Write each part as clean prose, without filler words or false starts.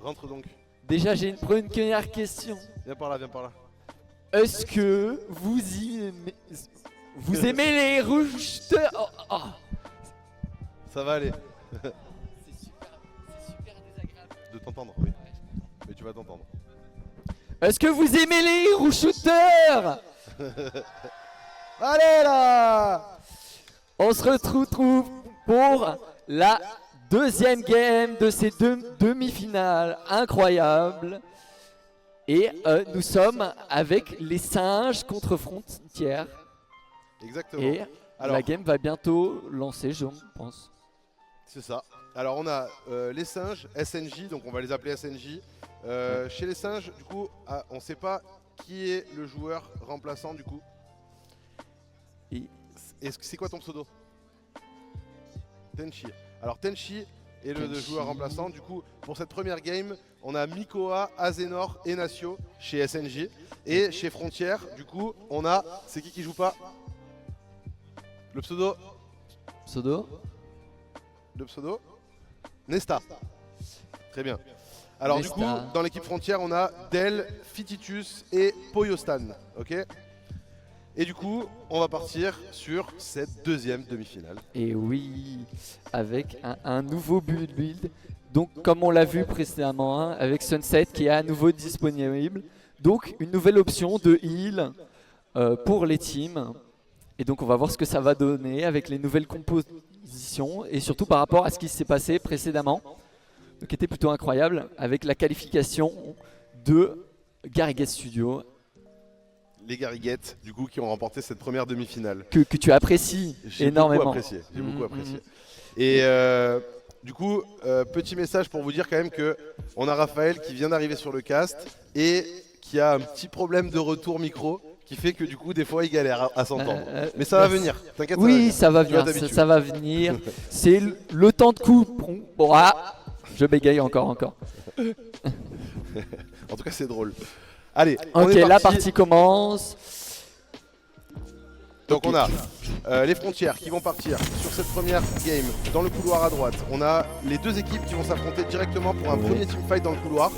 Rentre donc. Déjà, j'ai une première question. Viens par là, viens par là. Est-ce que vous aimez les roosters? Ça va aller. C'est super désagréable. De t'entendre, oui. Mais tu vas t'entendre. Est-ce que vous aimez les roosters? Allez là! On se retrouve pour la deuxième game de ces deux demi-finales incroyables. Et nous sommes avec les singes contre Frontières. Exactement. Et Alors, la game va bientôt lancer, je pense. c'est ça. Alors on a les singes, SNJ, donc on va les appeler SNJ. Chez les singes, du coup, on ne sait pas qui est le joueur remplaçant du coup. Et C'est quoi ton pseudo? Tenchi. Alors Tenchi est le Tenchi. joueur remplaçant. Du coup, pour cette première game, on a Mikoa, Azenor et Nacio chez SNJ. Et chez Frontières, du coup, on a... C'est qui joue pas? Le pseudo? Pseudo? Le pseudo? Nesta. Très bien. Alors Nesta. du coup, dans l'équipe Frontière, on a Del, Fititus et Poyostan. Ok. Et du coup, on va partir sur cette deuxième demi-finale. Et oui, avec un nouveau build. Donc comme on l'a vu précédemment, hein, avec Sunset qui est à nouveau disponible. Donc une nouvelle option de heal pour les teams. Et donc on va voir ce que ça va donner avec les nouvelles compositions. Et surtout par rapport à ce qui s'est passé précédemment. Donc qui était plutôt incroyable avec la qualification de Garrigues Studio. Les Garriguettes, du coup, qui ont remporté cette première demi-finale. Que tu apprécies énormément. J'ai beaucoup apprécié. Et du coup, petit message pour vous dire quand même que on a Raphaël qui vient d'arriver sur le cast et qui a un petit problème de retour micro qui fait que du coup, des fois, il galère à s'entendre. Mais ça va venir, t'inquiète. Oui, ça va venir, ça va venir. C'est le temps de coup. Bon, je bégaye encore. En tout cas, c'est drôle. Allez, ok, la partie commence. Donc on a les Frontières qui vont partir sur cette première game dans le couloir à droite. On a les deux équipes qui vont s'affronter directement pour un premier teamfight dans le couloir.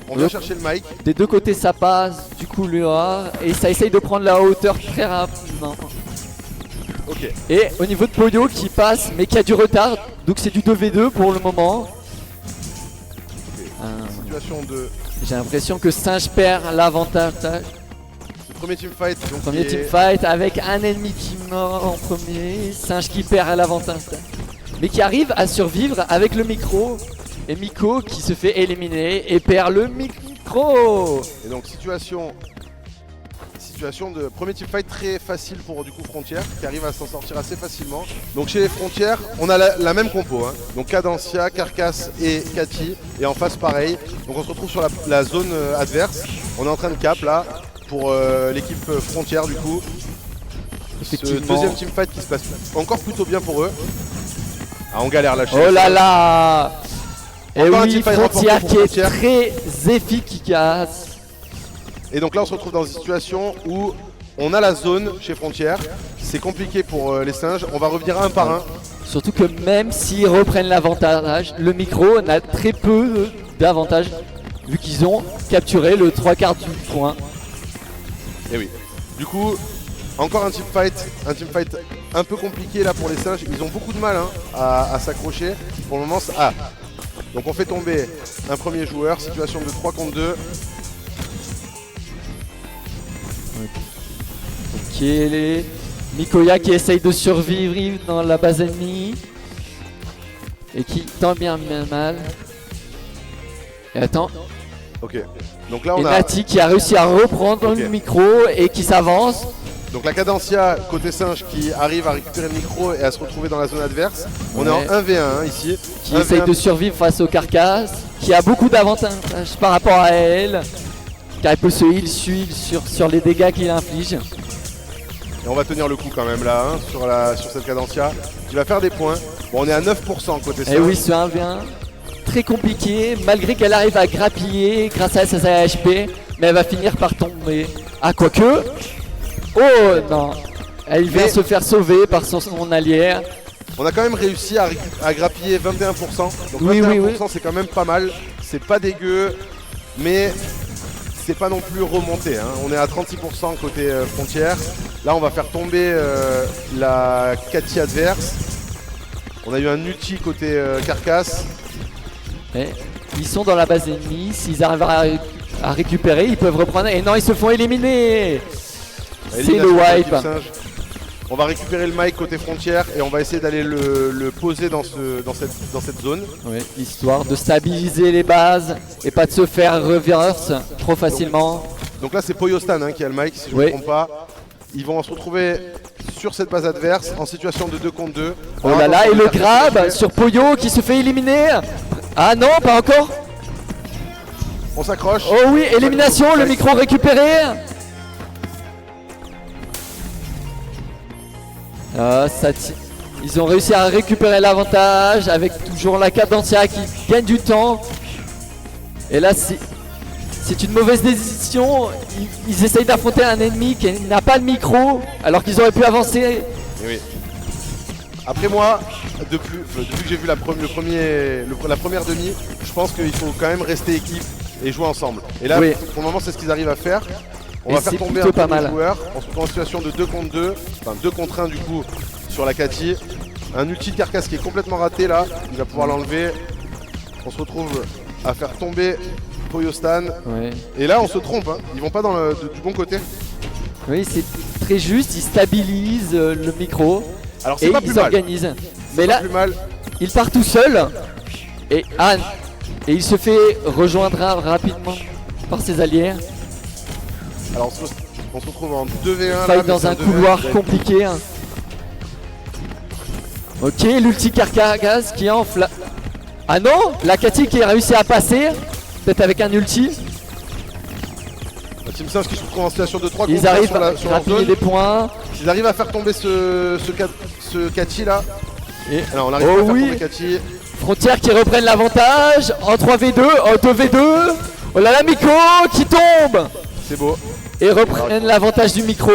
On vient chercher le mic. Des deux côtés ça passe du couloir et ça essaye de prendre la hauteur très rapidement. Ok. Et au niveau de Poyo qui passe mais qui a du retard, donc c'est du 2v2 pour le moment. Situation de... J'ai l'impression que Singe perd l'avantage. Premier teamfight. Donc Premier teamfight avec un ennemi qui meurt en premier. Singe qui perd l'avantage. Mais qui arrive à survivre avec le micro. Et Miko qui se fait éliminer et perd le micro. Et donc situation de premier teamfight très facile pour du coup Frontières qui arrive à s'en sortir assez facilement. Donc chez les Frontières, on a la même compo. Hein. Donc Cadencia, Carcass et Cathy. Et en face pareil. Donc on se retrouve sur la zone adverse. On est en train de cap là pour l'équipe Frontières du coup. Ce deuxième teamfight qui se passe encore plutôt bien pour eux. Ah, on galère là. Oh là là. Et oui, Frontières qui est très efficace. Et donc là on se retrouve dans une situation où on a la zone chez Frontières. C'est compliqué pour les singes, on va revenir un par un. Surtout que même s'ils reprennent l'avantage, le micro n'a très peu d'avantage vu qu'ils ont capturé le 3/4 du point. Et oui. Du coup, encore un teamfight un peu compliqué là pour les singes. Ils ont beaucoup de mal hein, à s'accrocher. Pour le moment, donc on fait tomber un premier joueur, situation de 3 contre 2. Ok, les Mikoya qui essaye de survivre dans la base ennemie. Et qui tant bien mal. Et attends. Ok. Donc là on et a Nati qui a réussi à reprendre le micro et qui s'avance. Donc la Cadencia côté singe qui arrive à récupérer le micro et à se retrouver dans la zone adverse. On est en 1v1 hein, ici. Qui essaye de survivre face aux carcasses. Qui a beaucoup d'avantages par rapport à elle. Car elle peut se heal sur les dégâts qu'il inflige. Et on va tenir le coup quand même là hein, sur cette Cadencia qui va faire des points. Bon on est à 9% côté singe. Et oui ce 1v1 très compliqué malgré qu'elle arrive à grappiller grâce à sa HP. Mais elle va finir par tomber. Ah quoique. Oh non. Elle vient se faire sauver par son allié. On a quand même réussi à grappiller 21%. Donc Oui, 21% oui. c'est quand même pas mal. C'est pas dégueu, mais c'est pas non plus remonté. Hein. On est à 36% côté frontière. Là on va faire tomber la Cathy adverse. On a eu un ulti côté carcasse. Et ils sont dans la base ennemie. S'ils arrivent à récupérer, ils peuvent reprendre. Et non, ils se font éliminer. C'est le Élimination de la wipe. Team Singe. On va récupérer le mic côté frontière et on va essayer d'aller le poser dans cette zone. Oui, histoire de stabiliser les bases et pas de se faire reverse trop facilement. Donc là c'est Poyostan hein, qui a le mic si je ne Oui. me trompe pas. Ils vont se retrouver sur cette base adverse en situation de 2 contre 2. Oh là là, et le grab sur Poyo qui se fait éliminer. Ah non, pas encore. On s'accroche. Oh oui, élimination, le micro récupéré. Ah, ils ont réussi à récupérer l'avantage avec toujours la Cadencia qui gagne du temps. Et là, c'est une mauvaise décision. Ils essayent d'affronter un ennemi qui n'a pas le micro alors qu'ils auraient pu avancer. Et oui. Après moi, depuis que j'ai vu la première demi, je pense qu'il faut quand même rester équipe et jouer ensemble. Et là, Oui. pour le moment, c'est ce qu'ils arrivent à faire. On Et va faire c'est tomber un plutôt peu pas les mal. joueurs. On se retrouve en situation de 2 contre 2, enfin 2 contre 1 du coup sur la Cathy. Un ulti de carcasse qui est complètement raté là, il va pouvoir l'enlever. On se retrouve à faire tomber Poyostan. Ouais. Et là on se trompe, hein. Ils vont pas du bon côté. Oui, c'est très juste, ils stabilisent le micro Alors et c'est pas plus ils mal. organisent. C'est Mais pas là, plus mal. il part tout seul et il se fait rejoindre rapidement par ses alliés. Alors on se retrouve en 2v1 là, Fight mais dans c'est un 2v1 couloir qui va être- compliqué. Hein. Ok, l'ulti Carcagas qui enfle. Ah non, la Cathy qui a réussi à passer, peut-être avec un ulti. La Team Singe qui se retrouve en situation de 3 contre Ils 1 arrivent sur à leur grappiller zone. des points. Ils arrivent à faire tomber ce Cathy là. Et Alors on arrive Oh à faire oui. tomber Cathy. Frontières qui reprennent l'avantage en 3v2, en 2v2. Oh là là, Miko qui tombe C'est beau. et reprennent l'avantage du micro.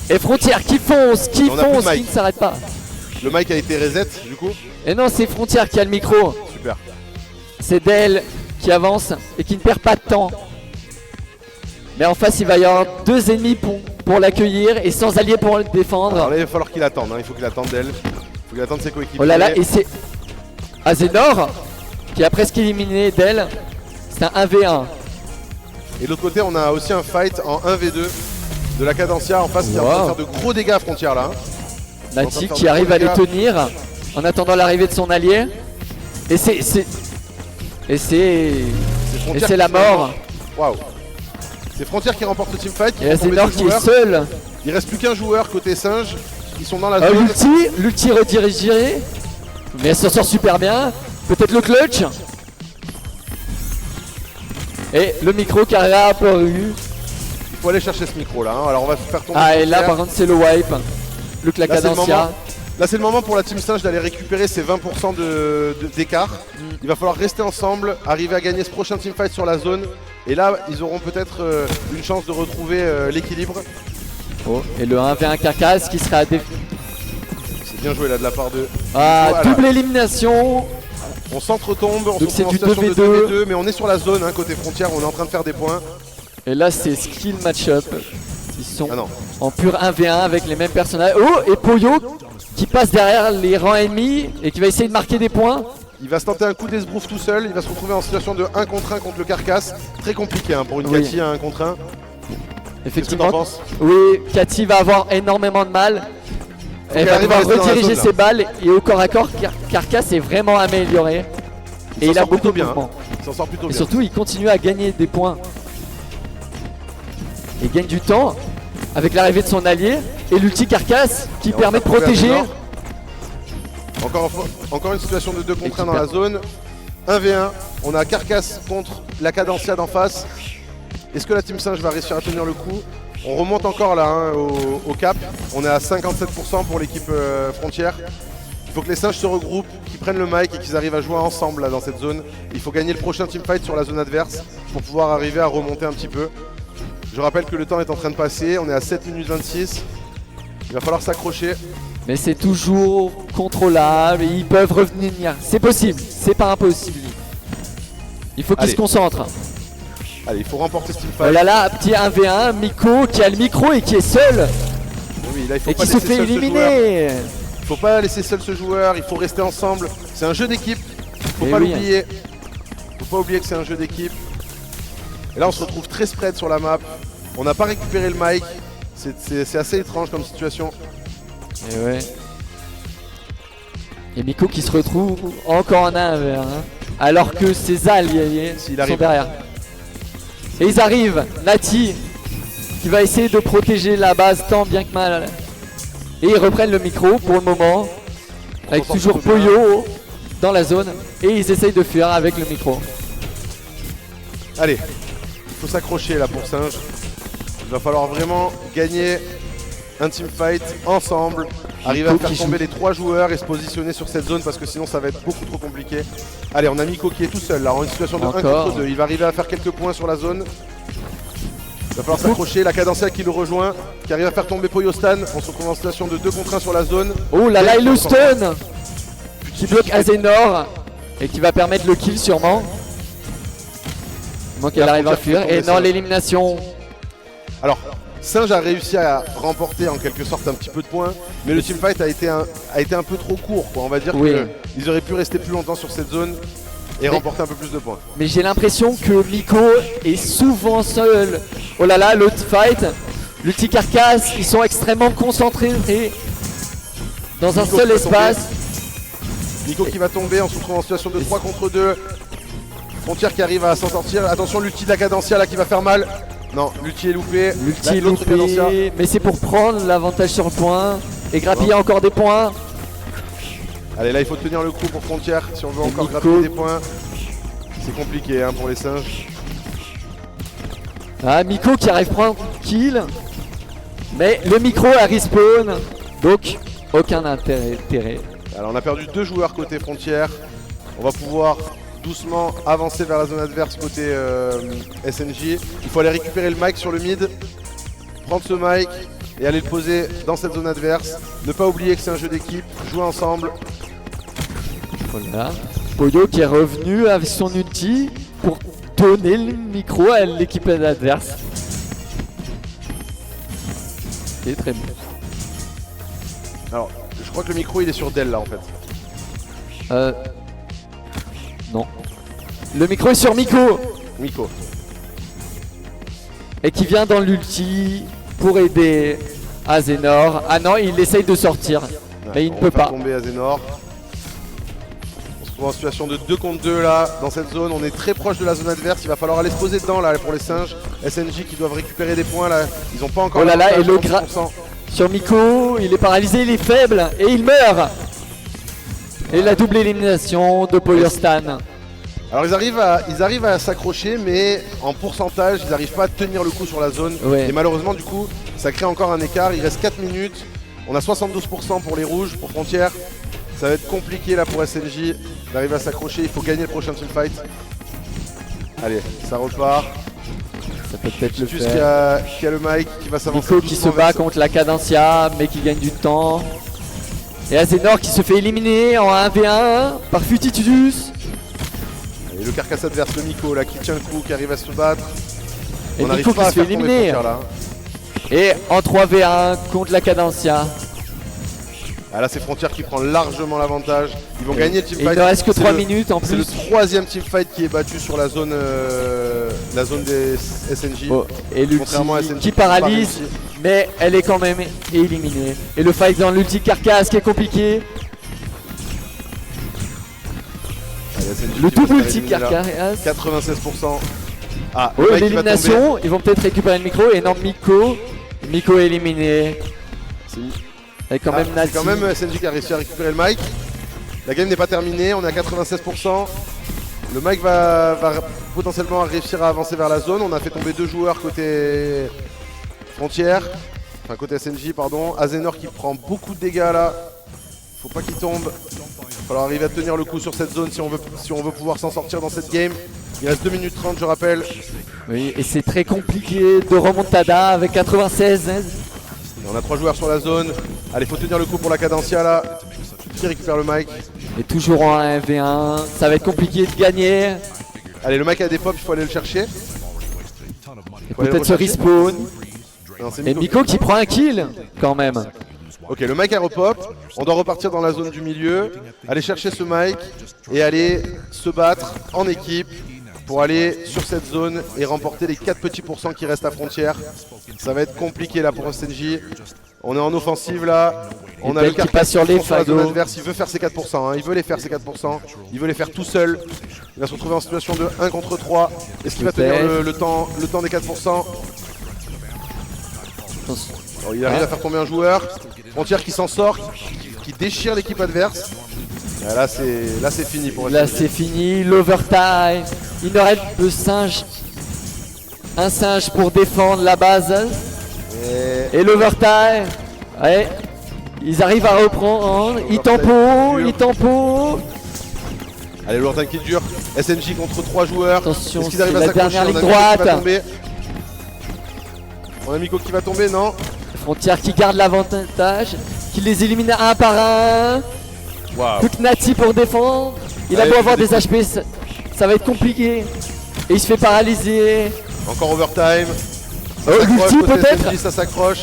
Et Frontières qui fonce, On a plus de qui mic. ne s'arrête pas. Le mic a été reset du coup. Et non, c'est Frontières qui a le micro. Super. C'est Del qui avance et qui ne perd pas de temps. Mais en face, il va y avoir 2 ennemis pour l'accueillir et sans alliés pour le défendre. Alors là il va falloir qu'il attende, hein. Il faut qu'il attende d'elle. Il faut qu'il attende ses coéquipiers. Oh là là, et c'est Azenor qui a presque éliminé Del. C'est un 1v1. Et de l'autre côté on a aussi un fight en 1v2 de la Cadencia en face qui est en train de faire de gros dégâts à frontière là. hein. Nati qui arrive à les tenir en attendant l'arrivée de son allié. Et c'est Frontière la qui mort. Waouh. C'est Frontière qui remporte le teamfight. Et Azenor qui est seul. Il reste plus qu'un joueur côté singe. Ils sont dans la Oh, zone. l'ulti redirigé. Mais elle s'en sort super bien. Peut-être le clutch. Et le micro qui a réapparu. Il faut aller chercher ce micro là. hein. Alors on va faire tomber. Ah, et là Frontière. par contre c'est le wipe. Luc la Là, c'est le Cadencia. moment. Là c'est le moment pour la Team Singe d'aller récupérer ses 20% d'écart. Il va falloir rester ensemble, arriver à gagner ce prochain teamfight sur la zone. Et là ils auront peut-être une chance de retrouver l'équilibre. Oh, et le 1v1 Carcasse qui sera C'est bien joué là de la part de... Ah, Voilà. double élimination. On s'entretombe, on Donc se c'est retrouve en du situation de 2v2. 2v2, mais on est sur la zone hein, côté frontière, on est en train de faire des points. Et là c'est skill match-up. Ils sont Ah non, en pur 1v1 avec les mêmes personnages. Oh, et Poyo qui passe derrière les rangs ennemis et qui va essayer de marquer des points. il va se tenter un coup d'esbrouf tout seul, il va se retrouver en situation de 1 contre 1 contre le carcasse. Très compliqué hein, pour une Oui. Cathy à 1 contre 1. Qu'est-ce que Effectivement. t'en penses? Oui, Cathy va avoir énormément de mal. Elle qu'elle va arrive à devoir rester dans la rediriger zone, ses balles et au corps à corps, Carcasse est vraiment amélioré. Et s'en il a sort beaucoup plutôt de bien, mouvement. Il s'en sort plutôt Et bien. surtout, il continue à gagner des points. Il gagne du temps avec l'arrivée de son allié et l'ulti Carcasse qui Et on permet va de trouver protéger. Azenor. Encore une situation de 2 contre 1 dans la zone. 1v1, on a Carcasse contre la Cadencia d'en face. Est-ce que la Team Singe va réussir à tenir le coup? On remonte encore là hein, au cap. On est à 57% pour l'équipe frontière. Il faut que les singes se regroupent, qu'ils prennent le mic et qu'ils arrivent à jouer ensemble là, dans cette zone. Il faut gagner le prochain teamfight sur la zone adverse pour pouvoir arriver à remonter un petit peu. Je rappelle que le temps est en train de passer, on est à 7 minutes 26. Il va falloir s'accrocher. Mais c'est toujours contrôlable, ils peuvent revenir. C'est possible, c'est pas impossible. Il faut qu'ils Allez. se concentrent. Allez, il faut remporter ce Oh teamfight. là là, petit 1v1, Miko qui a le micro et qui est seul. Oui, là, il faut Et pas qui se laisser fait seul ce joueur. éliminer. Il faut pas laisser seul ce joueur, il faut rester ensemble. C'est un jeu d'équipe, faut Eh pas oui. l'oublier. Faut pas oublier que c'est un jeu d'équipe. Et là, on se retrouve très spread sur la map. On n'a pas récupéré le mic. C'est assez étrange comme situation. Et ouais. Et Miko qui se retrouve encore en 1v1, alors que ses alliés S'il sont arrive. derrière. Et ils arrivent, Nati qui va essayer de protéger la base tant bien que mal. Et ils reprennent le micro pour le moment, avec s'en toujours sort bien. Poyo dans la zone. Et ils essayent de fuir avec le micro. Allez, il faut s'accrocher là pour Singe. Il va falloir vraiment gagner un teamfight ensemble. Arriver à Miko faire qui tomber joue. les 3 joueurs et se positionner sur cette zone parce que sinon ça va être beaucoup trop compliqué. Allez, on a Miko qui est tout seul là, en une situation de 1 Encore. contre 2. Il va arriver à faire quelques points sur la zone. Il va falloir s'accrocher. La Cadencia qui le rejoint, qui arrive à faire tomber Poyostan. On se retrouve en situation de 2 contre 1 sur la zone. Oh là là, Et il le stun qui bloque Azenor et qui va permettre le kill sûrement. Donc elle La arrive à frontière fuir. fait Et tomber non, ça. l'élimination. Alors, Singe a réussi à remporter en quelque sorte un petit peu de points, mais le teamfight a été un peu trop court, quoi. On va dire Oui. qu'ils auraient pu rester plus longtemps sur cette zone et remporter un peu plus de points. Mais j'ai l'impression que Miko est souvent seul. Oh là là, l'autre fight, le petit carcasse, ils sont extrêmement concentrés dans un Miko seul qui va espace. Nico qui va tomber, on se retrouve en situation de 3 contre 2. Frontière qui arrive à s'en sortir. Attention, l'ulti de la Cadencia là qui va faire mal. Non, l'ulti est loupé. L'ulti Là, est l'autre Cadencia. loupé, mais c'est pour prendre l'avantage sur le point et grappiller encore des points. Allez, là il faut tenir le coup pour Frontière si on veut Et encore Nico. grappiller des points. C'est compliqué hein, pour les singes. Ah, Miko qui arrive à prendre kill, mais le micro a respawn, donc aucun intérêt. Alors on a perdu 2 joueurs côté Frontière. On va pouvoir doucement avancer vers la zone adverse côté SNJ. Il faut aller récupérer le mic sur le mid, prendre ce mic et aller le poser dans cette zone adverse. Ne pas oublier que c'est un jeu d'équipe, jouer ensemble. Voilà. Poyo qui est revenu avec son ulti pour donner le micro à l'équipe adverse. Et très bon. Alors je crois que le micro il est sur Dell là en fait. Non. Le micro est sur Miko Miko. et qui vient dans l'ulti pour aider Azenor. Ah non, il essaye de sortir, mais il On ne va peut faire pas. tomber Azenor. On se trouve en situation de 2 contre 2 là dans cette zone. On est très proche de la zone adverse. Il va falloir aller se poser dedans là pour les singes. SNJ qui doivent récupérer des points là. Ils n'ont pas encore Oh là là, et le 30%. Sur Miko, il est paralysé, il est faible et il meurt. Et la double élimination de Poyerstan. Alors ils arrivent à s'accrocher mais en pourcentage ils n'arrivent pas à tenir le coup sur la zone. Ouais. Et malheureusement du coup ça crée encore un écart. Il reste 4 minutes. On a 72% pour les rouges, pour Frontière. Ça va être compliqué là pour SNJ d'arriver à s'accrocher. Il faut gagner le prochain teamfight. Allez, ça repart. Ça peut peut-être le Tus faire. qui a le mic, qui va s'avancer. Miko qui se doucement bat vers- contre la Cadencia, mais qui gagne du temps. Et Azenor qui se fait éliminer en 1v1 par Futitudus. Et le carcasse adverse, le Miko là qui tient le coup, qui arrive à se battre. Et On n'arrive Miko pas qui à se fait faire tomber éliminer. Frontière, là. Et en 3v1 contre la Cadencia. Ah, là c'est Frontière qui prend largement l'avantage. Ils vont gagner le Et teamfight. il ne reste que C'est 3 le- minutes en C'est le plus. 3ème teamfight qui est battu sur la zone des SNJ. Oh, et l'ulti Contrairement à SNJ qui pas paralyse, réussi. mais elle est quand même éliminée. Et le fight dans l'ulti carcasse qui est compliqué. Allez, SNJ Le qui va se double faire ulti éliminer, là. carcasse. 96%. Ah, Oh, le mec qui va tomber. l'élimination, ils vont peut-être récupérer le micro. Et non, Miko est éliminé. C'est Avec quand Ah, même c'est Nati. quand même SNJ qui a réussi à récupérer le mic. La game n'est pas terminée, on est à 96%. Le mic va potentiellement réussir à avancer vers la zone. On a fait tomber 2 joueurs côté Frontière. Enfin côté SNJ pardon. Azenor qui prend beaucoup de dégâts là. Faut pas qu'il tombe. Il va falloir arriver à tenir le coup sur cette zone si on veut pouvoir s'en sortir dans cette game. Il reste 2 minutes 30 je rappelle. Oui, et c'est très compliqué de remontada avec 96. On a 3 joueurs sur la zone. Allez, faut tenir le coup pour la Cadencia là. Qui récupère le mic? Et toujours en 1v1, ça va être compliqué de gagner. Allez, le mic a des pops, il faut aller le chercher. Et peut-être se respawn. Non, c'est Et Miko qui prend un kill quand même. Ok, le mic a repop. On doit repartir dans la zone du milieu. Aller chercher ce mic et aller se battre en équipe pour aller sur cette zone et remporter les 4 petits pourcents qui restent à frontière. Ça va être compliqué là pour SNJ. On est en offensive là. On a le qui Carcass passe sur les la zone fagots. adverse. Il veut faire ses 4%. Hein. Il veut les faire ses 4%. Il veut les faire tout seul. Il va se retrouver en situation de 1 contre 3. Est-ce qu'il va tenir le temps des 4%? Oh, il arrive à faire tomber un joueur. Frontière qui s'en sort, qui déchire l'équipe adverse. Et là c'est fini pour Là c'est fini, l'overtime. Il ne reste que un singe pour défendre la base. Et l'overtime. Ouais. Ils arrivent à reprendre. Ils tempo. Allez, l'overtime qui dure. SNJ contre 3 joueurs. Attention, est-ce qu'ils arrivent c'est à la dernière s'accrocher? ligne droite. On a Miko qui va tomber, non? Frontière qui garde l'avantage, qui les élimine un par un. Waouh. Quick Nati pour défendre. Il a Allez, beau avoir des des HP, ça va être compliqué. Et il se fait paralyser. Encore overtime. Oh, l'ulti peut-être. SNJ, ça s'accroche.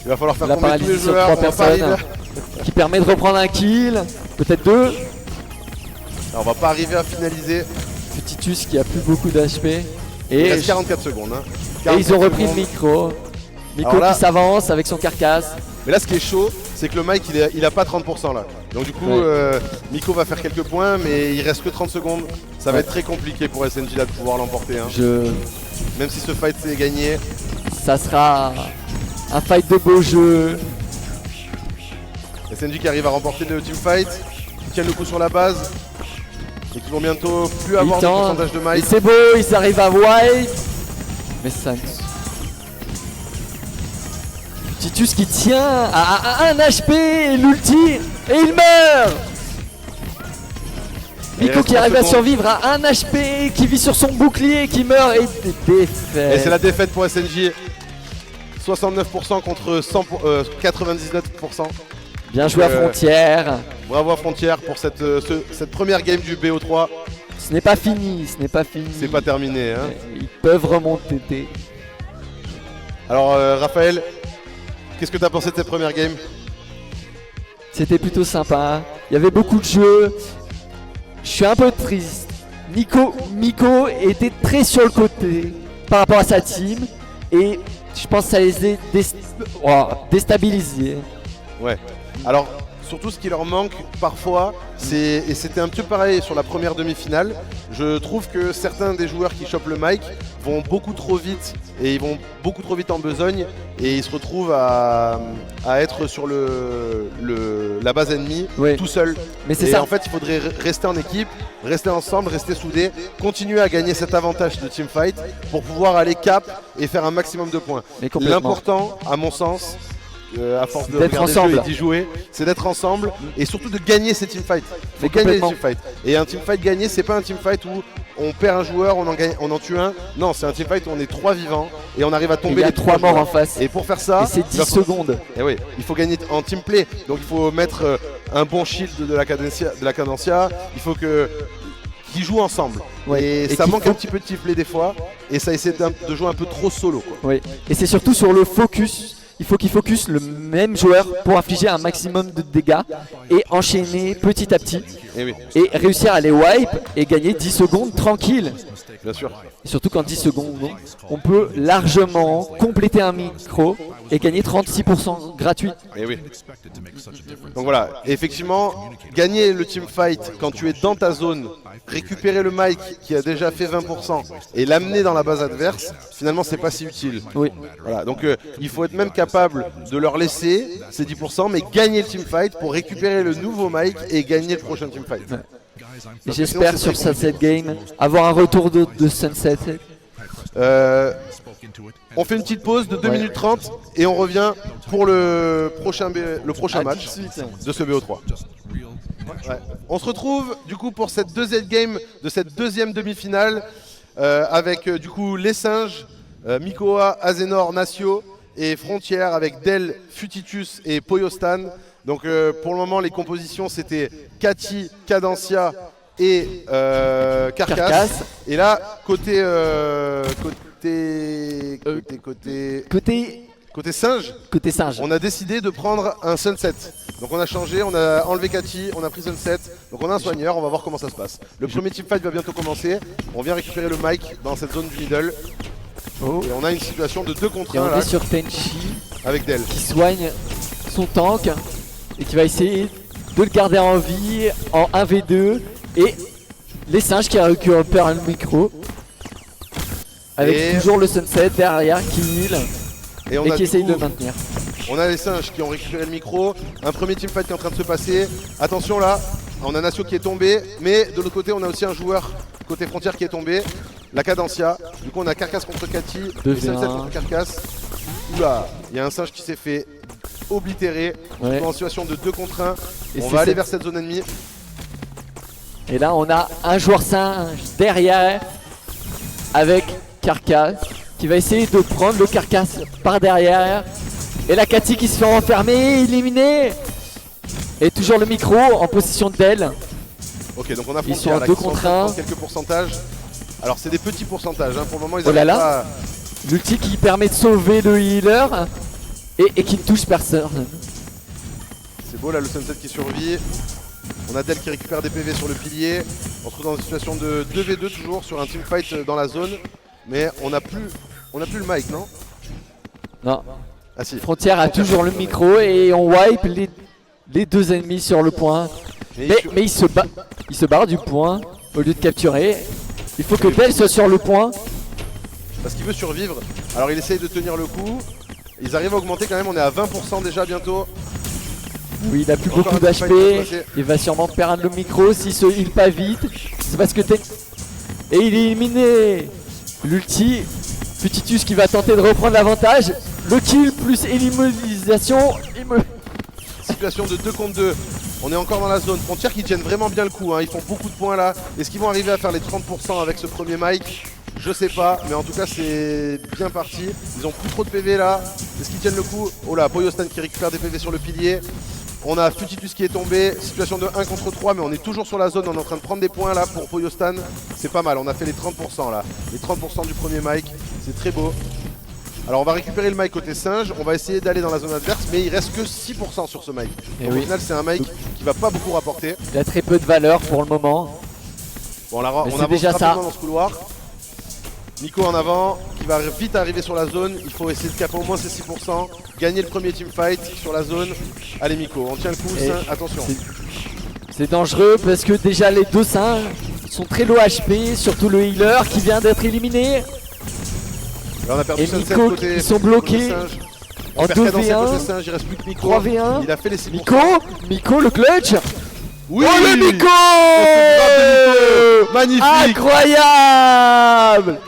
Il va falloir faire La tomber tous les paralysie sur joueurs. 3 On va pas arriver personnes. Qui permet de reprendre un kill. Peut-être 2. Alors, on va pas arriver à finaliser. Titus qui a plus beaucoup d'HP. Il Et, reste 44 secondes. Hein. et ils ont 44 repris le secondes. micro. Miko Alors là- qui s'avance avec son carcasse. Mais là, ce qui est chaud, c'est que le mic, il a pas 30% là. Donc du coup, Ouais. Miko va faire quelques points, mais il reste que 30 secondes. Ça va être très compliqué pour SNJ là de pouvoir l'emporter. Hein. Même si ce fight c'est gagné. Ça sera un fight de beau jeu. SNJ qui arrive à remporter le teamfight, qui tiennent le coup sur la base. Et qui vont bientôt plus avoir de tentent. pourcentage de Et mic. c'est beau, ils arrivent à wipe. Mais ça. Titus qui tient à 1 HP et l'ulti. Et il meurt. Il Miko reste qui 30 arrive à secondes. survivre à 1 HP, qui vit sur son bouclier, qui meurt et défait. Et c'est la défaite pour SNJ. 69% contre 99%. Bien joué à Frontière. Bravo à Frontière pour cette première game du BO3. Ce n'est pas fini, ce n'est pas fini. C'est pas terminé. Hein. Ils peuvent remonter. Alors Raphaël, qu'est-ce que tu as pensé de cette première game? C'était plutôt sympa. Il y avait beaucoup de jeux. Je suis un peu triste. Miko était très sur le côté par rapport à sa team. Et je pense que ça les a déstabilisés. Ouais. Alors, surtout ce qui leur manque parfois, et c'était un petit peu pareil sur la première demi-finale, je trouve que certains des joueurs qui chopent le mic vont beaucoup trop vite et ils vont beaucoup trop vite en besogne et ils se retrouvent à être sur la base ennemie tout seul. Mais c'est Et ça. en fait, il faudrait rester en équipe, rester ensemble, rester soudés, continuer à gagner cet avantage de teamfight pour pouvoir aller cap et faire un maximum de points. Mais complètement. L'important, à mon sens, à force de D'être regarder le ensemble. jeu et d'y jouer, c'est d'être ensemble et surtout de gagner ces teamfights. Il faut Mais gagner les complètement. teamfights. Et un teamfight gagné, c'est pas un teamfight où on perd un joueur, on en tue un. Non, c'est un teamfight où on est 3 vivants et on arrive à Et tomber il y a les 3 morts joueurs. en face. Et pour faire ça, Et c'est il va 10 secondes. et oui, il faut gagner en team play. Donc il faut mettre un bon shield de la Cadencia. Il faut qu'ils jouent ensemble. Ouais. Et ça qu'il manque faut- un petit peu de team play des fois. Et ça essaie de jouer un peu trop solo. Quoi. Oui. Et c'est surtout sur le focus. Il faut qu'il focus le même joueur pour infliger un maximum de dégâts et enchaîner petit à petit Et oui, et réussir à les wipe et gagner 10 secondes tranquille. bien sûr. Et surtout qu'en 10 secondes, on peut largement compléter un micro et gagner 36% gratuit. Et oui. Donc voilà, et effectivement, gagner le teamfight quand tu es dans ta zone, récupérer le mic qui a déjà fait 20% et l'amener dans la base adverse, finalement c'est pas si utile. Oui. Voilà, donc il faut être même capable de leur laisser ces 10%, mais gagner le teamfight pour récupérer le nouveau mic et gagner le prochain teamfight. Et Parce que j'espère sinon, sur c'est très Sunset Game avoir un retour de Sunset. On fait une petite pause de 2 Ouais. minutes 30 et on revient pour le prochain À match tout de suite. de ce BO3. Ouais. On se retrouve du coup pour cette deuxième game de cette deuxième demi-finale avec du coup les singes, Mikoa, Azenor, Nacio et Frontière avec Del, Futitus et Poyostan. Donc pour le moment les compositions c'était Cathy, Cadencia et Carcasse. Et là côté singe, on a décidé de prendre un Sunset. Donc on a changé, on a enlevé Cathy, on a pris Sunset. Donc on a un soigneur, on va voir comment ça se passe. Le premier teamfight va bientôt commencer. On vient récupérer le mic dans cette zone du middle. Et on a une situation de 2 contre 1 on là. est sur Tenchi avec Del qui soigne son tank et qui va essayer de le garder en vie en 1v2. Et les singes qui récupèrent le micro. Avec toujours le Sunset derrière qui heal. Et qui essaye de le maintenir. On a les singes qui ont récupéré le micro. Un premier teamfight qui est en train de se passer. Attention là, on a Nacio qui est tombé. Mais de l'autre côté, on a aussi un joueur côté Frontière qui est tombé. La Cadencia. Du coup, on a Carcasse contre Cathy. Et Sunset contre Carcasse. Oula, il y a un singe qui s'est fait oblitérer. Ouais. En situation de 2 contre 1. Et on va aller vers cette zone ennemie. Et là, on a un joueur singe derrière avec Carcasse qui va essayer de prendre le Carcasse par derrière. Et la Cathy qui se fait enfermer, éliminée. Et toujours le micro en position d'elle. Ok, donc on a Ils sont en 2 contre 1. Quelques pourcentages. Alors c'est des petits pourcentages, hein. Pour le moment ils oh là arrivent là. pas à... L'ulti qui permet de sauver le healer et qui ne touche personne. C'est beau là le Sunset qui survit. On a Del qui récupère des PV sur le pilier. On se retrouve dans une situation de 2v2 toujours sur un teamfight dans la zone. Mais on n'a plus le mic, non? Non. Ah si. Frontière a toujours le micro et on wipe les 2 ennemis sur le point. Mais il se barre du point au lieu de capturer. Il faut que Del soit sur le point. Parce qu'il veut survivre. Alors il essaye de tenir le coup. Ils arrivent à augmenter quand même, on est à 20% déjà bientôt. Oui, il a plus beaucoup d'HP. Il va sûrement perdre le micro s'il se heal pas vite. C'est parce que t'es... Et il est éliminé. L'ulti, Futitus qui va tenter de reprendre l'avantage. Le kill plus immobilisation. Situation de 2 contre 2. On est encore dans la zone. Frontière qui tiennent vraiment bien le coup, hein. Ils font beaucoup de points là. Est-ce qu'ils vont arriver à faire les 30% avec ce premier mic? Je sais pas, mais en tout cas c'est bien parti. Ils ont plus trop de PV là. Est-ce qu'ils tiennent le coup? Oh là, Poyostan qui récupère des PV sur le pilier. On a Futitus qui est tombé. Situation de 1 contre 3, mais on est toujours sur la zone. On est en train de prendre des points là pour Poyostan. C'est pas mal, on a fait les 30% là. Les 30% du premier mic, c'est très beau. Alors on va récupérer le mic côté singe. On va essayer d'aller dans la zone adverse, mais il reste que 6% sur ce mic. Donc, au final c'est un mic qui va pas beaucoup rapporter. Il a très peu de valeur pour le moment. Bon, on avance déjà rapidement dans ce couloir. Nico en avant, qui va vite arriver sur la zone. Il faut essayer de caper au moins ces 6%. Gagner le premier teamfight sur la zone. Allez Nico, on tient le coup, attention. C'est dangereux parce que déjà les 2 singes sont très low HP, surtout le healer qui vient d'être éliminé. Là, on a perdu et Sunset Nico côté, qui sont bloqués en 2v1. Il reste plus que Nico. 3v1. Il a fait les 6%. Mico le clutch. Oui, oh le Mico, magnifique. Incroyable.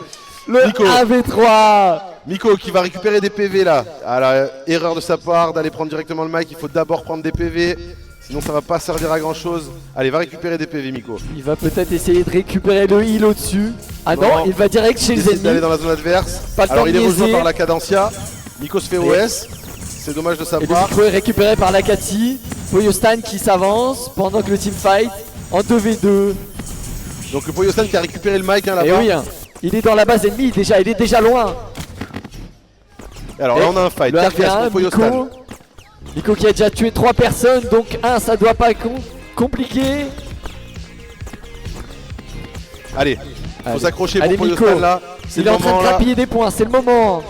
Le Nico. 1v3. Miko qui va récupérer des PV là. Alors, erreur de sa part d'aller prendre directement le mic. Il faut d'abord prendre des PV. Sinon ça va pas servir à grand chose. Allez, va récupérer des PV Miko. Il va peut-être essayer de récupérer le heal au-dessus. Ah non, il va direct chez les ennemis. D'aller dans la zone adverse. Alors il est rejoint par la Cadencia. Miko se fait OS. C'est dommage de sa part. Miko est récupéré par la Cathy. Poyostan qui s'avance pendant que le teamfight en 2v2. Donc le Poyostan qui a récupéré le mic là-bas. Et oui, il est dans la base ennemie déjà, il est déjà loin. Alors là on a un fight. Le Carcasse contre Poyostan. Nico qui a déjà tué 3 personnes, donc ça doit pas être compliqué. Allez, faut s'accrocher pour Poyostan là. Il est en train de grappiller des points, c'est le moment.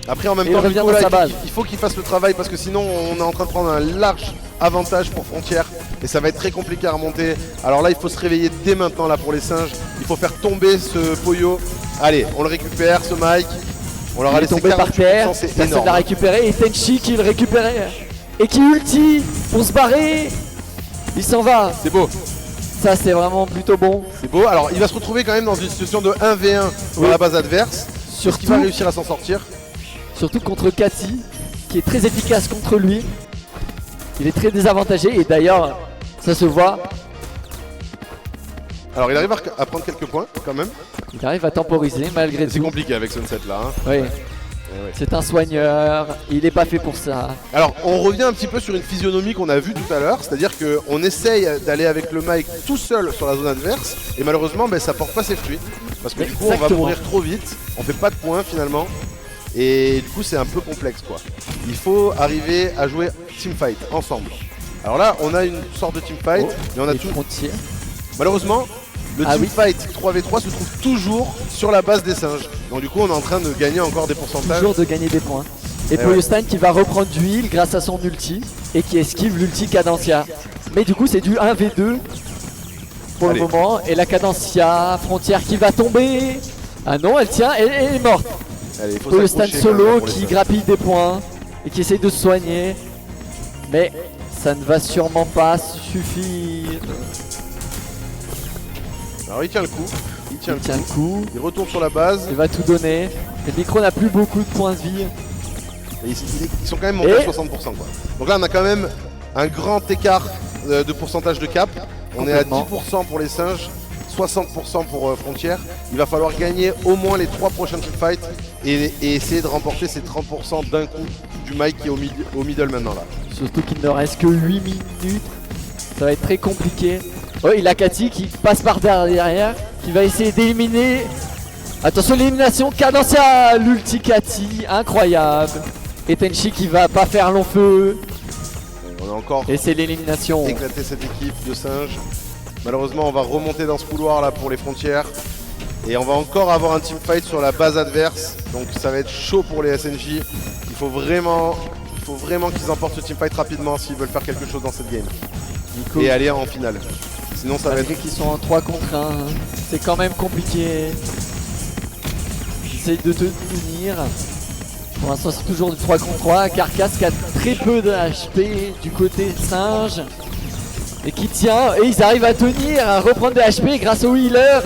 Après en même temps Nico, là, il faut qu'il fasse le travail parce que sinon on est en train de prendre un large avantage pour Frontière et ça va être très compliqué à remonter. Alors là il faut se réveiller dès maintenant là pour les singes. Il faut faire tomber ce Poyo. Allez, on le récupère ce mic. On leur a laissé tombé par terre, personne l'a récupéré et Tenchi qui le récupérait et qui ulti pour se barrer. Il s'en va. C'est beau. Ça c'est vraiment plutôt bon. C'est beau. Alors il va se retrouver quand même dans une situation de 1v1 dans la base adverse. Est-ce qu'il va réussir à s'en sortir? Surtout contre Cathy qui est très efficace contre lui. Il est très désavantagé et d'ailleurs ça se voit. Alors il arrive à prendre quelques points quand même. Il arrive à temporiser malgré tout. C'est compliqué avec Sunset là. Hein. Oui. ouais. C'est un soigneur, il est pas fait pour ça. Alors, on revient un petit peu sur une physionomie qu'on a vue tout à l'heure, c'est-à-dire qu'on essaye d'aller avec le Mike tout seul sur la zone adverse, et malheureusement, ça porte pas ses fruits. Parce que du coup, on va Exactement. mourir trop vite, on fait pas de points finalement, et du coup, c'est un peu complexe quoi. Il faut arriver à jouer teamfight ensemble. Alors là, on a une sorte de teamfight, mais on a Les tout. frontières. Malheureusement, le Ah oui. teamfight 3v3 se trouve toujours sur la base des singes. Donc du coup, on est en train de gagner encore des pourcentages. Toujours de gagner des points. Et Poyostan qui va reprendre du heal grâce à son ulti et qui esquive l'ulti Cadencia. Mais du coup c'est du 1v2 pour Allez. le moment. Et la Cadencia frontière qui va tomber. Ah non, elle tient, elle est morte. Allez, il faut Poyostan s'accrocher quand même solo pour les qui singes. grappille des points et qui essaye de se soigner. Mais ça ne va sûrement pas suffire. Alors il tient le coup, il tient Il le tient coup, le coup, il retourne sur la base. il va tout donner. Le micro n'a plus beaucoup de points de vie. Et ils sont quand même montés Et à 60% quoi. Donc là on a quand même un grand écart de pourcentage de cap. On est à Complètement. 10% pour les singes, 60% pour Frontière. Il va falloir gagner au moins les 3 prochaines teamfights et essayer de remporter ces 30% d'un coup du Mike qui est au middle maintenant là. Surtout qu'il ne reste que 8 minutes. Ça va être très compliqué. Oh, il a Cathy qui passe par derrière, qui va essayer d'éliminer. Attention, l'élimination, Cadencia, l'ulti Cathy, incroyable. Et Tenchi qui va pas faire long feu. On a encore Et c'est l'élimination. éclaté cette équipe de singes. Malheureusement, on va remonter dans ce couloir là pour les Frontières. Et on va encore avoir un teamfight sur la base adverse. Donc ça va être chaud pour les SNJ. Il faut vraiment qu'ils emportent ce teamfight rapidement s'ils veulent faire quelque chose dans cette game. Nico, Et aller en finale. Sinon ça va être... malgré qu'ils sont en 3 contre 1, c'est quand même compliqué. J'essaye de te tenir. Pour l'instant c'est toujours du 3 contre 3. Carcasse qui a très peu de HP du côté singe. Et qui tient. Et ils arrivent à tenir, à reprendre des HP grâce au healer.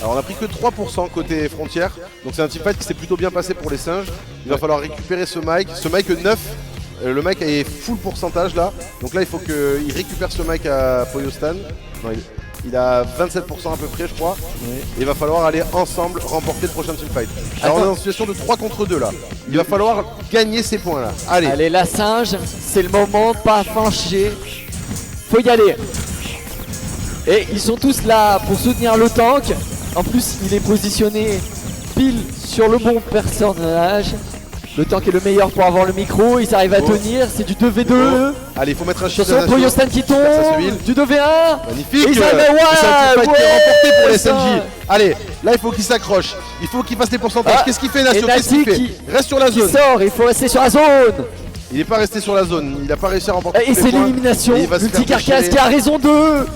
Alors on a pris que 3% côté Frontières. Donc c'est un teamfight qui s'est plutôt bien passé pour les singes. Il va falloir récupérer ce Mike. Ce Mike 9. Le Mike est full pourcentage là. Donc là il faut qu'il récupère ce Mike à Poyostan. Non, il a 27% à peu près je crois. Oui. Et il va falloir aller ensemble remporter le prochain teamfight. Alors on est en situation de 3 contre 2 là. Il va falloir gagner ces points là. Allez. Allez, la singe, c'est le moment, pas flancher. Faut y aller. Et ils sont tous là pour soutenir le tank. En plus, il est positionné pile sur le bon personnage. Le tank est le meilleur pour avoir le micro. Ils arrivent à Oh. tenir. C'est du 2v2. Allez, il faut mettre un shield Attention, Poyostan qui tombe. Ça se huile. Du 2v1. Magnifique. Et ils arrivent à- Et c'est un teamfight qui est remporté pour les ça. SNJ. Allez, là il faut qu'il s'accroche. Il faut qu'il fasse les pourcentages. Ah. Qu'est-ce qu'il fait Nacio? Et Qu'est-ce qu'il Nati fait qui- Reste sur la Qui zone. sort. Il faut rester sur la zone. Il n'est pas resté sur la zone. Il n'a pas réussi à remporter Et tous les c'est points. l'élimination. Et il va se L'ulti faire Carcasse déchirer. qui a raison d'eux.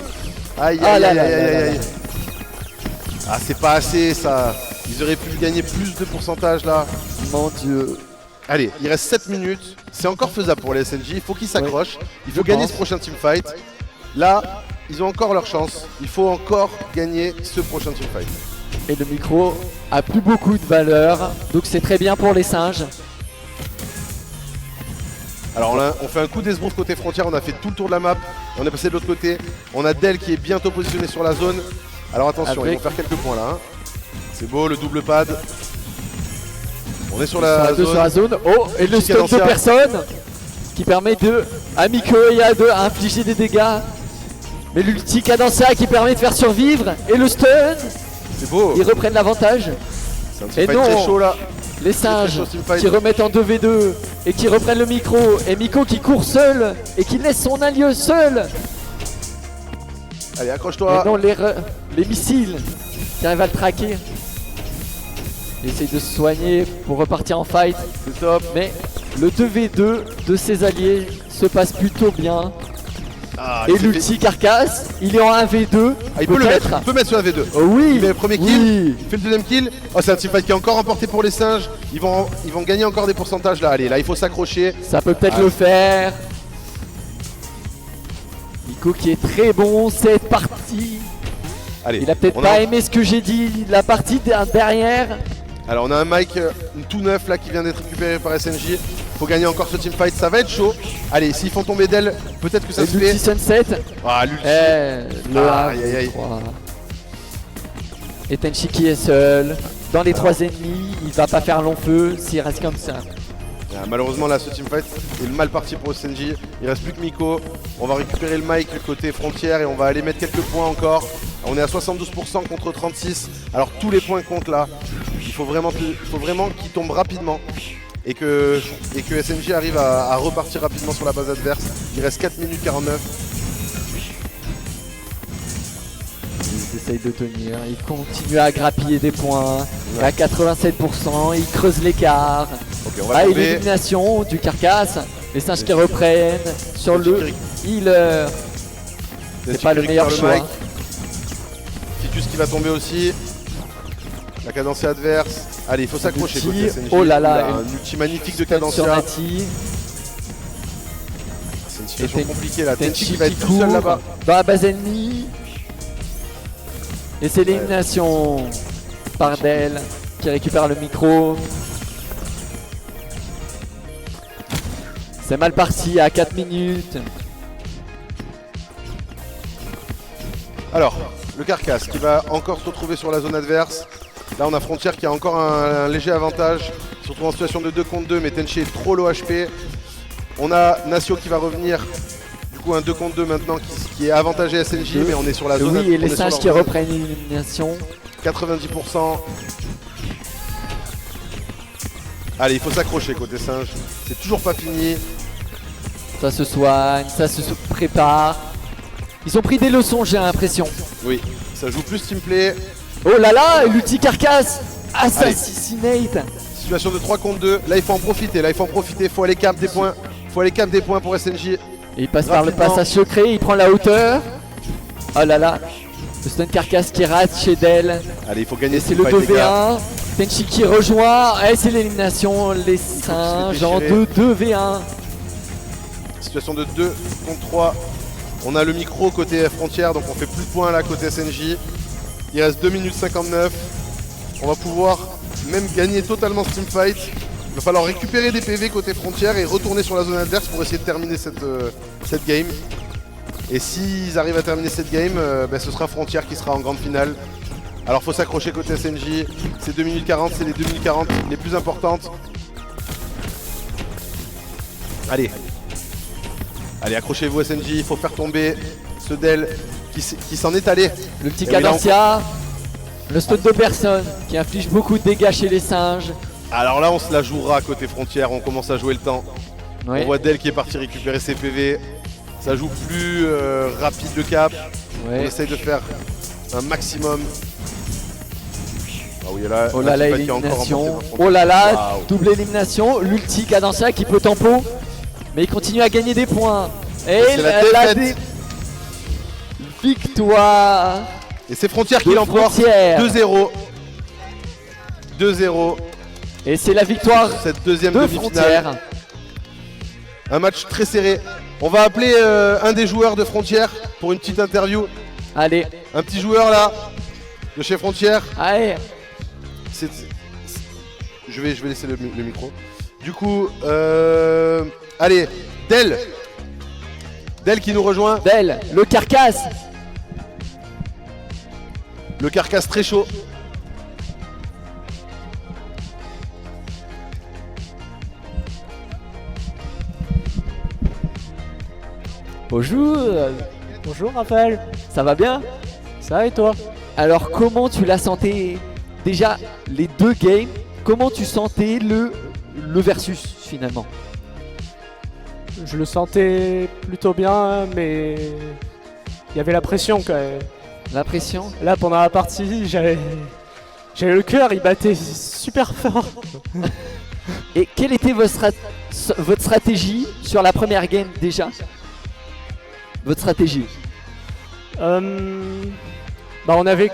Aïe Ah aïe là aïe là aïe là aïe là aïe. Ah c'est pas assez ça. Ils auraient pu gagner plus de pourcentage là. Mon Dieu. Allez, il reste 7 minutes. C'est encore faisable pour les SNJ. Il faut qu'ils s'accrochent. Il faut Je gagner pense. ce prochain teamfight. Là, ils ont encore leur chance. Il faut encore gagner ce prochain teamfight. Et le micro a plus beaucoup de valeur. Donc c'est très bien pour les singes. Alors là, on fait un coup d'esbrouf côté Frontière. On a fait tout le tour de la map. On est passé de l'autre côté. On a Del qui est bientôt positionné sur la zone. Alors attention, Avec- ils vont faire quelques points là. Hein. C'est beau, le double pad. On est sur Sur la la deux zone. sur la zone. Oh, et le Petit stun de Cadencia. personne qui permet de à Miko et à 2 à infliger des dégâts. Mais l'ulti Cadencia qui permet de faire survivre. Et le stun, C'est beau. ils reprennent l'avantage. C'est un Et teamfight non. très chaud là. Les singes chaud, teamfight. qui remettent en 2v2 et qui reprennent le micro. Et Miko qui court seul et qui laisse son allié seul. Allez, Et accroche-toi. non, les missiles qui arrivent à le traquer. Il essaye de se soigner pour repartir en fight. C'est top. Mais le 2v2 de ses alliés se passe plutôt bien. Ah, Et il s'est fait- l'ulti Carcasse, il est en 1v2. Ah, il peut le mettre. peut-être. Il peut mettre sur la V2. Oh oui. Il met le premier kill. Oui. Il fait le deuxième kill. Oh, c'est un teamfight qui est encore remporté pour les singes. Ils vont gagner encore des pourcentages là. Allez, là, il faut s'accrocher. Ça peut peut-être Ah. le faire. Nico qui est très bon cette partie. Allez. Il a peut-être on pas aimé ce que j'ai dit. La partie derrière. Alors, on a un Mike tout neuf là qui vient d'être récupéré par SNJ. Faut gagner encore ce teamfight. Ça va être chaud. Allez, s'ils font tomber d'elle, peut-être que ça Et se l'ulti fait. Sunset. Ah, l'ulti. Le Aïe, aïe, aïe. 3. Et Tenchi qui est seul. dans les 3 ennemis, il va pas faire long feu s'il reste comme ça. Malheureusement là ce teamfight est mal parti pour SNJ. Il reste plus que Miko. On va récupérer le mic côté frontière et on va aller mettre quelques points encore. On est à 72% contre 36. Alors tous les points comptent là. Il faut vraiment qu'il tombe rapidement. Et que SNJ arrive à repartir rapidement sur la base adverse. Il reste 4 minutes 49. Ils essayent de tenir, ils continuent à grappiller des points. Ouais. À 87%, ils creusent l'écart. Okay, on va tomber. Élimination du carcasse. Les singes qui reprennent sur le healer. C'est pas le meilleur choix. Titus qui va tomber aussi. La cadencia adverse. Allez, il faut s'accrocher côté SNJ. Oh là là, un ulti magnifique de cadencia. C'est une situation compliquée là. Tenchi qui va être tout seul là-bas. Dans la base ennemie. Et c'est l'élimination par Del qui récupère le micro. C'est mal parti à 4 minutes. Alors, le carcasse qui va encore se retrouver sur la zone adverse. Là on a Frontière qui a encore un léger avantage, surtout en situation de 2 contre 2, mais Tenchi est trop low HP. On a Nacio qui va revenir, du coup un 2 contre 2 maintenant qui est avantagé SNJ, mais on est sur la zone. Oui, et les singes qui reprennent l'élimination. 90%. Allez, il faut s'accrocher côté singe, c'est toujours pas fini. Ça se soigne, ça se prépare. Ils ont pris des leçons, j'ai l'impression. Oui, ça joue plus teamplay. Oh là là, l'ulti carcasse assassinate. Situation de 3 contre 2, là il faut en profiter, il faut aller cap des points. Pour SNJ. Et il passe par le passage secret, il prend la hauteur. Oh là là, le stun carcasse qui rate chez Del. Allez, il faut gagner. C'est le 2v1. Tenchi qui rejoint. Et c'est l'élimination, les singes en 2v1. Situation de 2 contre 3. On a le micro côté frontière, donc on fait plus de points là côté SNJ. Il reste 2 minutes 59. On va pouvoir même gagner totalement ce teamfight. Il va falloir récupérer des PV côté frontière et retourner sur la zone adverse pour essayer de terminer cette game. Et s'ils arrivent à terminer cette game, ce sera Frontière qui sera en grande finale. Alors faut s'accrocher côté SNJ. C'est 2 minutes 40, c'est les 2 minutes 40 les plus importantes. Allez, accrochez-vous SNJ, il faut faire tomber ce Del qui s'en est allé. Le petit cadencia, le stun de personne qui inflige beaucoup de dégâts chez les singes. Alors là on se la jouera côté frontière, on commence à jouer le temps. Ouais. On voit Del qui est parti récupérer ses PV. Ça joue plus rapide le cap. Ouais. On essaye de faire un maximum. Ah oui, là, oh là là, élimination. Oh là là, wow. Double élimination. L'ulti cadencia qui peut tempo. Mais il continue à gagner des points. Et la victoire. Et c'est Frontière qui l'emporte 2-0. 2-0. Et c'est la victoire cette deuxième de demi-finale. Frontière. Un match très serré. On va appeler un des joueurs de Frontière pour une petite interview. Allez. Un petit joueur là, de chez Frontière. Allez. Je vais laisser le micro. Du coup, allez, Del. Del qui nous rejoint. Del, le carcasse. Le carcasse très chaud. Bonjour. Bonjour Raphaël. Ça va bien? Ça va et toi? Alors comment tu l'as senti déjà les deux games? Comment tu sentais le versus finalement? Je le sentais plutôt bien, mais il y avait la pression quand même. La pression? Là pendant la partie, j'avais le cœur, il battait super fort. Et quelle était votre stratégie sur la première game déjà? Votre stratégie? On avait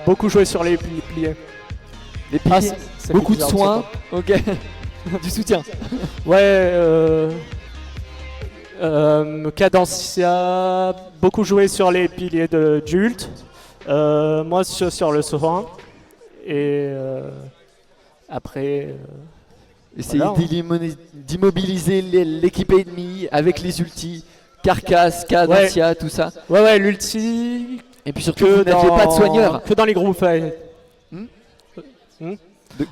beaucoup joué sur les piliers. Les piliers, beaucoup de soins, ok. Du soutien. Ouais, Cadencia, beaucoup joué sur les piliers d'Ult. Moi sur le soin. Et après... Essayer d'immobiliser l'équipe ennemie avec les ultis. Carcasse, Cadencia, tout ça. Ouais, l'ulti. Et puis surtout, vous n'aviez pas de soigneur. Que dans les groupes,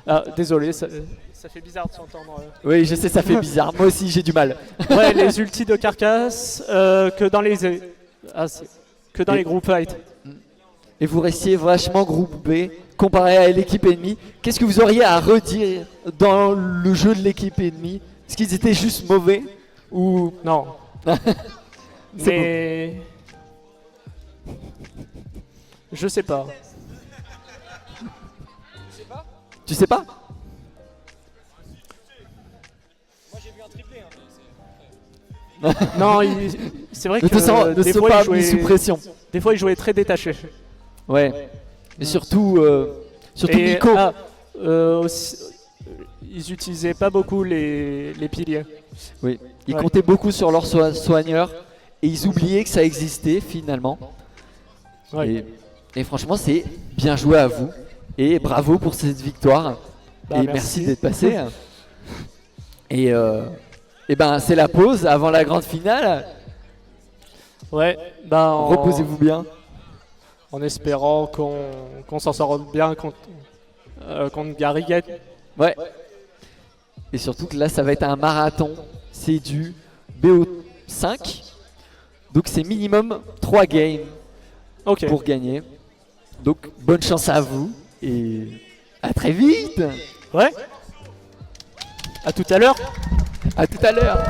Ah, désolé, ça fait bizarre de s'entendre. Oui, je sais, ça fait bizarre. Moi aussi, j'ai du mal. Ouais, les ultis de Carcasse, que dans les... que dans les group fights. Et vous restiez vachement groupe B comparé à l'équipe ennemie. Qu'est-ce que vous auriez à redire dans le jeu de l'équipe ennemie? Est-ce qu'ils étaient juste mauvais ou... Non. C'est Mais... Je sais pas. Tu sais pas? Non, c'est vrai Ne que te des sens fois, pas il mis sous jouait... pression. Des fois, il jouait très détaché. Ouais. Et surtout Et, Nico. aussi, ils utilisaient pas beaucoup les piliers. Oui. Ils Ouais. comptaient beaucoup sur leurs soigneurs et ils oubliaient que ça existait finalement. Ouais. Et franchement, c'est bien joué à vous. Et bravo pour cette victoire. Bah, et merci. merci d'être passé. Et ben c'est la pause avant la grande finale. Ouais, bah Reposez-vous bien. en espérant qu'on s'en sorte bien contre Garriguet. Ouais. Et surtout que là, ça va être un marathon. C'est du BO5. Donc c'est minimum 3 games Ok. pour gagner. Donc bonne chance à vous. Et à très vite. Ouais. À tout à l'heure. À tout à l'heure.